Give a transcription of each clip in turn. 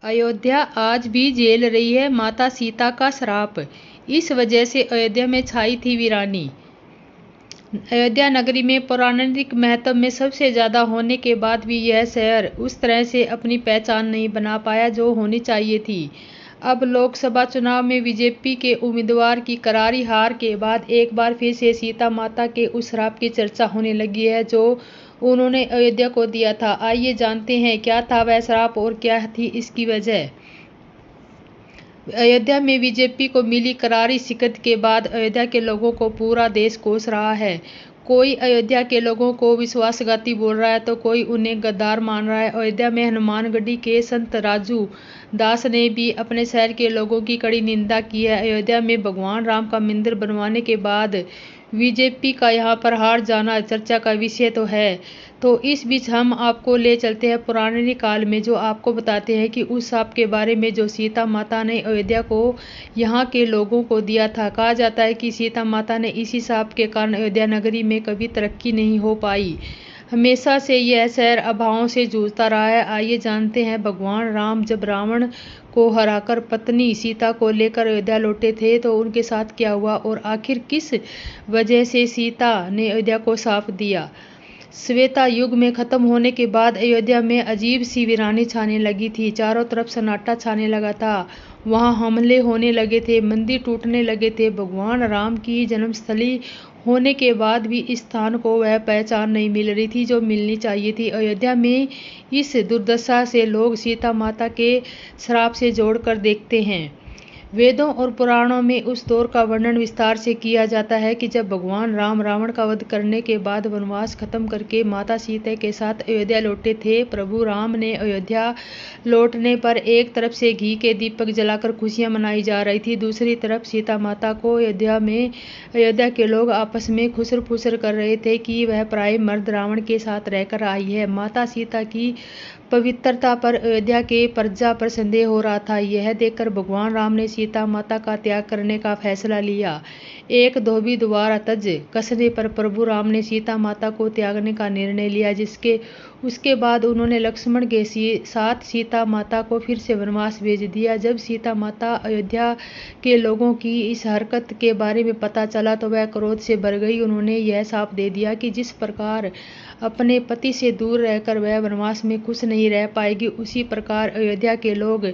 अयोध्या आज भी झेल रही है माता सीता का श्राप। इस वजह से अयोध्या में छाई थी वीरानी। अयोध्या नगरी में पौराणिक महत्व में सबसे ज्यादा होने के बाद भी यह शहर उस तरह से अपनी पहचान नहीं बना पाया जो होनी चाहिए थी। अब लोकसभा चुनाव में बीजेपी के उम्मीदवार की करारी हार के बाद एक बार फिर से सीता माता के उस श्राप की चर्चा होने लगी है जो उन्होंने अयोध्या को दिया था। आइए जानते हैं क्या था वह श्राप और क्या थी इसकी वजह। अयोध्या में बीजेपी को मिली करारी शिकस्त के बाद अयोध्या के लोगों को पूरा देश कोस रहा है। कोई अयोध्या के लोगों को विश्वासघाती बोल रहा है तो कोई उन्हें गद्दार मान रहा है। अयोध्या में हनुमानगढ़ी के संत राजू दास ने भी अपने शहर के लोगों की कड़ी निंदा की है। अयोध्या में भगवान राम का मंदिर बनवाने के बाद बीजेपी का यहां पर हार जाना चर्चा का विषय तो है। तो इस बीच हम आपको ले चलते हैं पुराने काल में, जो आपको बताते हैं कि उस शाप के बारे में जो सीता माता ने अयोध्या को यहाँ के लोगों को दिया था। कहा जाता है कि सीता माता ने इसी शाप के कारण अयोध्या नगरी में कभी तरक्की नहीं हो पाई। हमेशा से यह शहर अभावों से जूझता रहा है। आइए जानते हैं भगवान राम जब रावण को हराकर पत्नी सीता को लेकर अयोध्या लौटे थे तो उनके साथ क्या हुआ और आखिर किस वजह से सीता ने अयोध्या को शाप दिया। श्वेता युग में खत्म होने के बाद अयोध्या में अजीब सी वीरानी छाने लगी थी। चारों तरफ सन्नाटा छाने लगा था। वहां हमले होने लगे थे, मंदिर टूटने लगे थे। भगवान राम की जन्मस्थली होने के बाद भी इस स्थान को वह पहचान नहीं मिल रही थी जो मिलनी चाहिए थी। अयोध्या में इस दुर्दशा से लोग सीता माता के श्राप से जोड़कर देखते हैं। वेदों और पुराणों में उस दौर का वर्णन विस्तार से किया जाता है कि जब भगवान राम रावण का वध करने के बाद वनवास खत्म करके माता सीता के साथ अयोध्या लौटे थे। प्रभु राम ने अयोध्या लौटने पर एक तरफ से घी के दीपक जलाकर खुशियां मनाई जा रही थी, दूसरी तरफ सीता माता को अयोध्या के लोग आपस में खुसर फुसर कर रहे थे कि वह पराये मर्द रावण के साथ रहकर आई है। माता सीता की पवित्रता पर अयोध्या के प्रजा पर संदेह हो रहा था। यह देखकर भगवान राम ने सीता माता का त्याग करने का फैसला लिया। एक धोबी द्वारा तज कसने पर प्रभु राम ने सीता माता को त्यागने का निर्णय लिया, उसके बाद उन्होंने लक्ष्मण के साथ सीता माता को फिर से वनवास भेज दिया। जब सीता माता अयोध्या के लोगों की इस हरकत के बारे में पता चला तो वह क्रोध से भर गई। उन्होंने यह शाप दे दिया कि जिस प्रकार अपने पति से दूर रहकर वह वनवास में खुश नहीं रह पाएगी, उसी प्रकार अयोध्या के लोग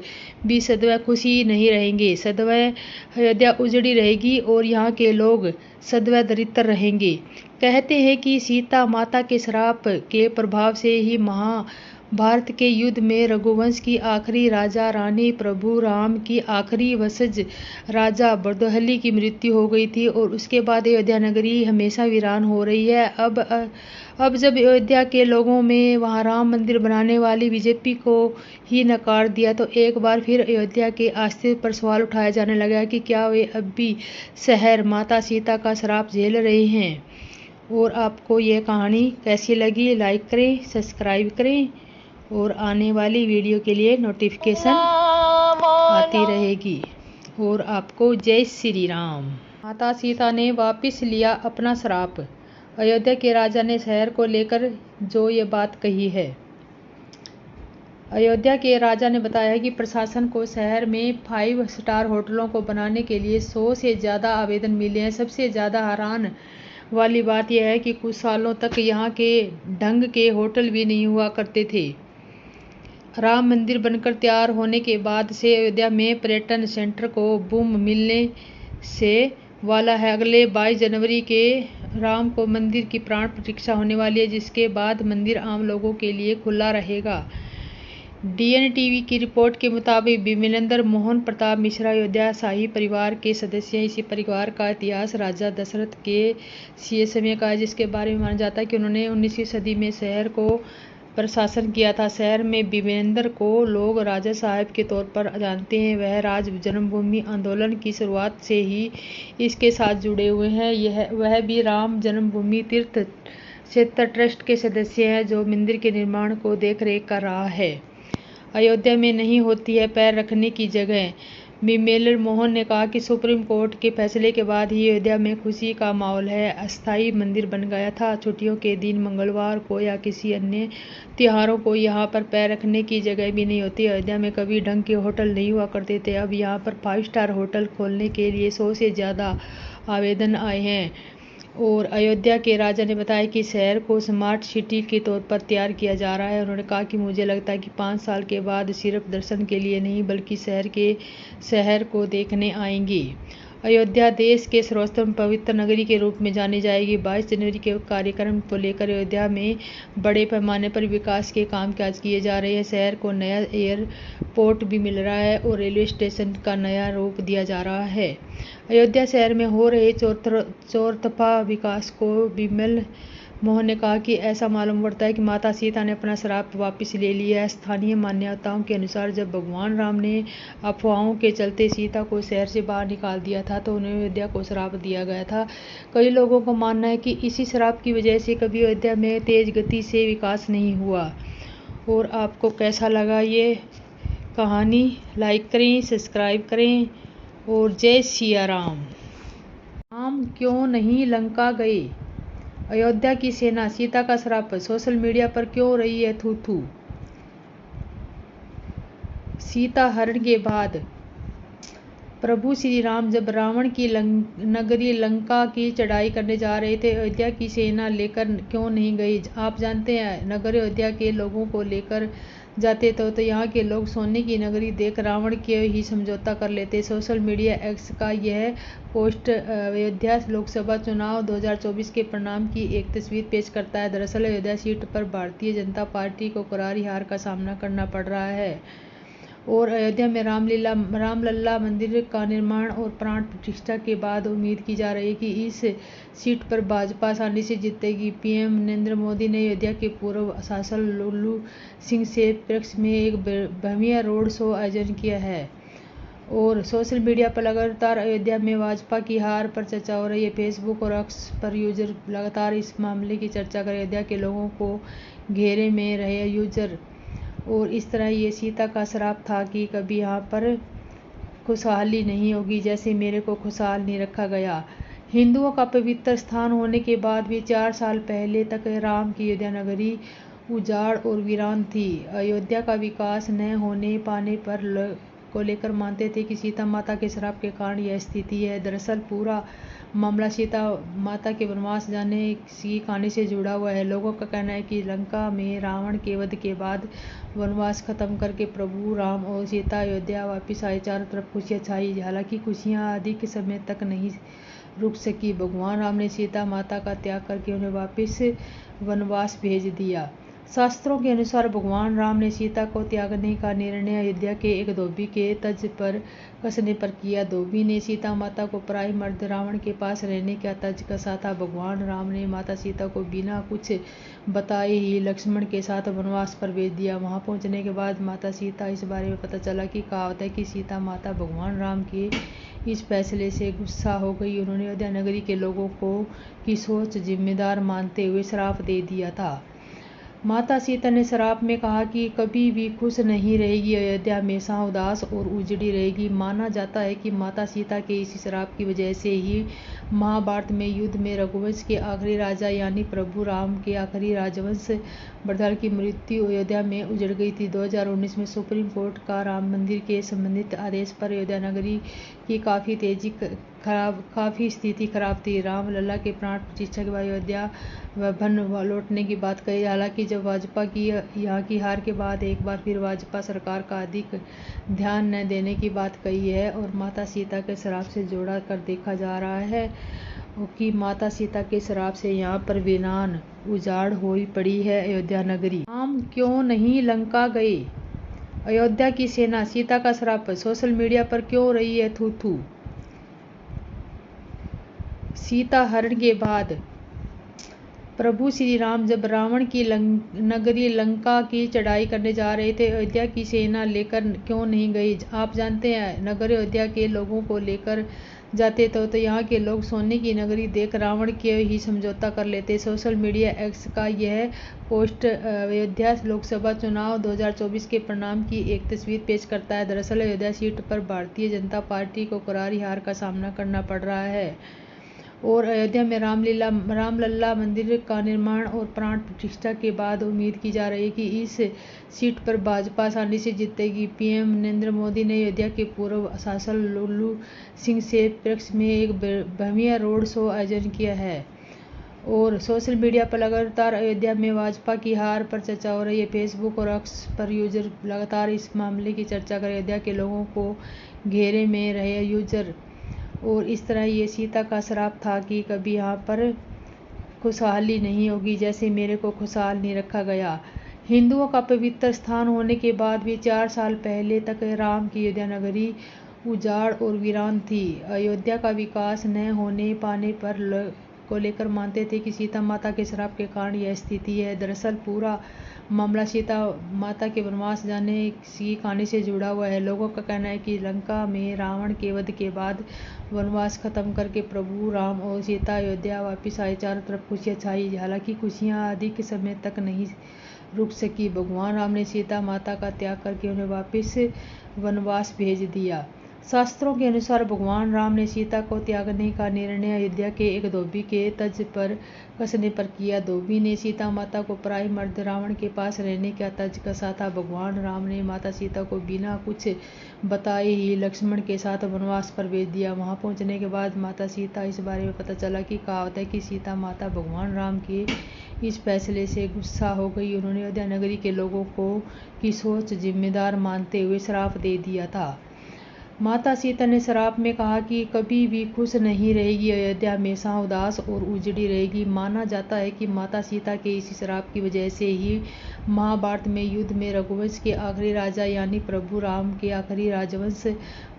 भी सदैव खुशी नहीं रहेंगे। सदैव अयोध्या उजड़ी रहेगी और यहाँ के लोग सदैव दरिद्र रहेंगे। कहते हैं कि सीता माता के श्राप के प्रभाव से ही महाभारत के युद्ध में रघुवंश की आखिरी राजा रानी प्रभु राम की आखिरी वंशज राजा बरदोहली की मृत्यु हो गई थी और उसके बाद अयोध्या नगरी हमेशा वीरान हो रही है। अब जब अयोध्या के लोगों में वहां राम मंदिर बनाने वाली बीजेपी को ही नकार दिया तो एक बार फिर अयोध्या के अस्तित्व पर सवाल उठाया जाने लगा कि क्या वे अब भी शहर माता सीता का श्राप झेल रहे हैं। और आपको यह कहानी कैसी लगी, लाइक करें, सब्सक्राइब करें और आने वाली वीडियो के लिए नोटिफिकेशन आती रहेगी। और आपको जय श्री राम। माता सीता ने वापस लिया अपना श्राप। अयोध्या के राजा ने शहर को लेकर जो ये बात कही है। अयोध्या के राजा ने बताया कि प्रशासन को शहर में 5 स्टार होटलों को बनाने के लिए 100 से ज़्यादा आवेदन मिले हैं। सबसे ज़्यादा हैरान वाली बात यह है कि कुछ सालों तक यहाँ के ढंग के होटल भी नहीं हुआ करते थे। राम मंदिर बनकर तैयार होने के बाद से अयोध्या में पर्यटन सेंटर को बूम मिलने से वाला है। अगले 22 जनवरी के राम को मंदिर की प्राण प्रतिष्ठा होने वाली है, जिसके बाद मंदिर आम लोगों के लिए खुला रहेगा। डीएनटीवी की रिपोर्ट के मुताबिक विमलेंद्र मोहन प्रताप मिश्रा अयोध्या शाही परिवार के सदस्य हैं। इसी परिवार का इतिहास राजा दशरथ के समय का है, जिसके बारे में माना जाता है कि उन्होंने 19वीं सदी में शहर को प्रशासन किया था। शहर में विमलेंद्र को लोग राजा साहब के तौर पर जानते हैं। वह राज जन्मभूमि आंदोलन की शुरुआत से ही इसके साथ जुड़े हुए हैं। वह भी राम जन्मभूमि तीर्थ क्षेत्र ट्रस्ट के सदस्य हैं जो मंदिर के निर्माण को देख रेख कर रहा है। अयोध्या में नहीं होती है पैर रखने की जगह। बिमल मोहन ने कहा कि सुप्रीम कोर्ट के फैसले के बाद ही अयोध्या में खुशी का माहौल है। अस्थायी मंदिर बन गया था। छुट्टियों के दिन, मंगलवार को या किसी अन्य त्योहारों को यहाँ पर पैर रखने की जगह भी नहीं होती। अयोध्या में कभी ढंग के होटल नहीं हुआ करते थे। अब यहाँ पर 5 स्टार होटल खोलने के लिए 100 से ज़्यादा आवेदन आए हैं। और अयोध्या के राजा ने बताया कि शहर को स्मार्ट सिटी के तौर पर तैयार किया जा रहा है। उन्होंने कहा कि मुझे लगता है कि 5 साल के बाद सिर्फ दर्शन के लिए नहीं बल्कि शहर को देखने आएंगी। अयोध्या देश के सर्वोत्तम पवित्र नगरी के रूप में जानी जाएगी। 22 जनवरी के कार्यक्रम को लेकर अयोध्या में बड़े पैमाने पर विकास के काम काज किए जा रहे हैं। शहर को नया एयरपोर्ट भी मिल रहा है और रेलवे स्टेशन का नया रूप दिया जा रहा है। अयोध्या शहर में हो रहे चौतरफा विकास को बिमल मोहन ने कहा कि ऐसा मालूम पड़ता है कि माता सीता ने अपना श्राप वापस ले लिया है। स्थानीय मान्यताओं के अनुसार जब भगवान राम ने अफवाहों के चलते सीता को शहर से बाहर निकाल दिया था तो उन्हें अयोध्या को श्राप दिया गया था। कई लोगों का मानना है कि इसी श्राप की वजह से कभी अयोध्या में तेज गति से विकास नहीं हुआ। और आपको कैसा लगा ये कहानी? लाइक करें, सब्सक्राइब करें और जय सिया राम। राम क्यों नहीं लंका गए? अयोध्या की सेना सीता का श्राप सोशल मीडिया पर क्यों रही है थू थू? सीता हरण के बाद प्रभु श्री राम जब रावण की नगरी लंका की चढ़ाई करने जा रहे थे, अयोध्या की सेना लेकर क्यों नहीं गई? आप जानते हैं, नगर अयोध्या के लोगों को लेकर जाते तो यहाँ के लोग सोने की नगरी देख रावण के ही समझौता कर लेते। सोशल मीडिया एक्स का यह पोस्ट अयोध्या लोकसभा चुनाव 2024 के परिणाम की एक तस्वीर पेश करता है। दरअसल अयोध्या सीट पर भारतीय जनता पार्टी को करारी हार का सामना करना पड़ रहा है और अयोध्या में रामलला मंदिर का निर्माण और प्राण प्रतिष्ठा के बाद उम्मीद की जा रही है कि इस सीट पर भाजपा आसानी से जीतेगी। पीएम नरेंद्र मोदी ने अयोध्या के पूर्व शासक लल्लू सिंह से पैक्स में एक भव्य रोड शो आयोजन किया है और सोशल मीडिया पर लगातार अयोध्या में भाजपा की हार पर चर्चा हो रही है। फेसबुक और एक्स पर यूजर लगातार इस मामले की चर्चा कर अयोध्या के लोगों को घेरे में रहे यूजर। और इस तरह ये सीता का श्राप था कि कभी यहाँ पर खुशहाली नहीं होगी, जैसे मेरे को खुशहाल नहीं रखा गया। हिंदुओं का पवित्र स्थान होने के बाद भी 4 साल पहले तक राम की अयोध्या नगरी उजाड़ और वीरान थी। अयोध्या का विकास न होने पाने पर को लेकर मानते थे कि सीता माता के श्राप के कारण यह स्थिति है। दरअसल पूरा मामला सीता माता के वनवास जाने की कहानी से जुड़ा हुआ है। लोगों का कहना है कि लंका में रावण के वध के बाद वनवास खत्म करके प्रभु राम और सीता अयोध्या वापस आए। चारों तरफ खुशियां छाई। हालांकि खुशियां अधिक समय तक नहीं रुक सकी। भगवान राम ने सीता माता का त्याग करके उन्हें वापस वनवास भेज दिया। शास्त्रों के अनुसार भगवान राम ने सीता को त्यागने का निर्णय अयोध्या के एक धोबी के तर्ज पर कसने पर किया। धोबी ने सीता माता को पराई मर्द रावण के पास रहने का तर्ज कसा था। भगवान राम ने माता सीता को बिना कुछ बताए ही लक्ष्मण के साथ वनवास पर भेज दिया। वहां पहुंचने के बाद माता सीता इस बारे में पता चला कि कहावत है कि सीता माता भगवान राम के इस फैसले से गुस्सा हो गई। उन्होंने अयोध्या नगरी के लोगों को की सोच जिम्मेदार मानते हुए श्राप दे दिया था। माता सीता ने श्राप में कहा कि कभी भी खुश नहीं रहेगी, अयोध्या हमेशा उदास और उजड़ी रहेगी। माना जाता है कि माता सीता के इसी श्राप की वजह से ही महाभारत में युद्ध में रघुवंश के आखिरी राजा यानी प्रभु राम के आखिरी राजवंश बर्दाल की मृत्यु अयोध्या में उजड़ गई थी। 2019 में सुप्रीम कोर्ट का राम मंदिर के संबंधित आदेश पर अयोध्या नगरी की काफी स्थिति खराब थी। रामलला के प्राण प्रतिष्ठा के बाद अयोध्या भवन लौटने की बात कही। हालांकि जब भाजपा की यहाँ की हार के बाद एक बार फिर भाजपा सरकार का अधिक ध्यान न देने की बात कही है और माता सीता के श्राप से जोड़ा कर देखा जा रहा है कि माता सीता के श्राप से यहाँ पर वीरान उजाड़ हो पड़ी है अयोध्या नगरी। राम क्यों नहीं लंका गए? अयोध्या की सेना सीता का श्राप सोशल मीडिया पर क्यों रही है थू थू? सीता हरण के बाद प्रभु श्री राम जब रावण की नगरी लंका की चढ़ाई करने जा रहे थे, अयोध्या की सेना लेकर क्यों नहीं गई? आप जानते हैं, नगर अयोध्या के लोगों को लेकर जाते तो यहाँ के लोग सोने की नगरी देख रावण के ही समझौता कर लेते। सोशल मीडिया एक्स का यह पोस्ट अयोध्या लोकसभा चुनाव 2024 के परिणाम की एक तस्वीर पेश करता है। दरअसल अयोध्या सीट पर भारतीय जनता पार्टी को करारी हार का सामना करना पड़ रहा है और अयोध्या में रामलला मंदिर का निर्माण और प्राण प्रतिष्ठा के बाद उम्मीद की जा रही है कि इस सीट पर भाजपा आसानी से जीतेगी। पीएम नरेंद्र मोदी ने अयोध्या के पूर्व शासक लल्लू सिंह से पक्ष में एक भव्य रोड शो आयोजन किया है और सोशल मीडिया पर लगातार अयोध्या में भाजपा की हार पर चर्चा हो रही है। फेसबुक और एक्स पर यूजर लगातार इस मामले की चर्चा कर अयोध्या के लोगों को घेरे में रहे यूजर और इस तरह ये सीता का श्राप था कि कभी यहाँ पर खुशहाली नहीं होगी, जैसे मेरे को खुशहाल नहीं रखा गया। हिंदुओं का पवित्र स्थान होने के बाद भी 4 साल पहले तक राम की अयोध्या नगरी उजाड़ और वीरान थी। अयोध्या का विकास न होने पाने पर को लेकर मानते थे कि सीता माता के श्राप के कारण यह स्थिति है। दरअसल पूरा मामला सीता माता के वनवास जाने की कहानी से जुड़ा हुआ है। लोगों का कहना है कि लंका में रावण के वध के बाद वनवास खत्म करके प्रभु राम और सीता अयोध्या वापस आए। चारों तरफ खुशियां छाई। हालांकि खुशियां अधिक समय तक नहीं रुक सकी। भगवान राम ने सीता माता का त्याग करके उन्हें वापस वनवास भेज दिया। शास्त्रों के अनुसार भगवान राम ने सीता को त्यागने का निर्णय अयोध्या के एक धोबी के तर्ज पर कसने पर किया। धोबी ने सीता माता को पराई मर्द रावण के पास रहने का तर्ज कसा था। भगवान राम ने माता सीता को बिना कुछ बताए ही लक्ष्मण के साथ वनवास पर भेज दिया। वहां पहुंचने के बाद माता सीता इस बारे में पता चला कि कहावत है कि सीता माता भगवान राम के इस फैसले से गुस्सा हो गई। उन्होंने अयोध्या नगरी के लोगों को की सोच जिम्मेदार मानते हुए श्राप दे दिया था। माता सीता ने श्राप में कहा कि कभी भी खुश नहीं रहेगी, अयोध्या हमेशा उदास और उजड़ी रहेगी। माना जाता है कि माता सीता के इस श्राप की वजह से ही महाभारत में युद्ध में रघुवंश के आखिरी राजा यानी प्रभु राम के आखिरी राजवंश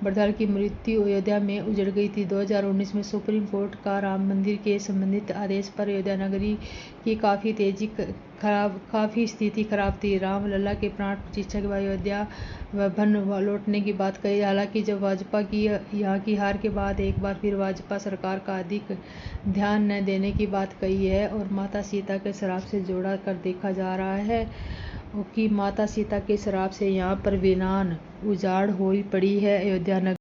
वर्धन की मृत्यु अयोध्या में उजड़ गई थी। 2019 में सुप्रीम कोर्ट का राम मंदिर के संबंधित आदेश पर अयोध्या नगरी की काफी स्थिति खराब थी। रामलला के प्राण प्रतिष्ठा के बाद अयोध्या भवन लौटने की बात कही। हालांकि जब भाजपा की यहाँ की हार के बाद एक बार फिर भाजपा सरकार का अधिक ध्यान न देने की बात कही है और माता सीता के श्राप से जोड़ा कर देखा जा रहा है कि माता सीता के श्राप से यहाँ पर वीरान उजाड़ हो पड़ी है अयोध्या नगरी।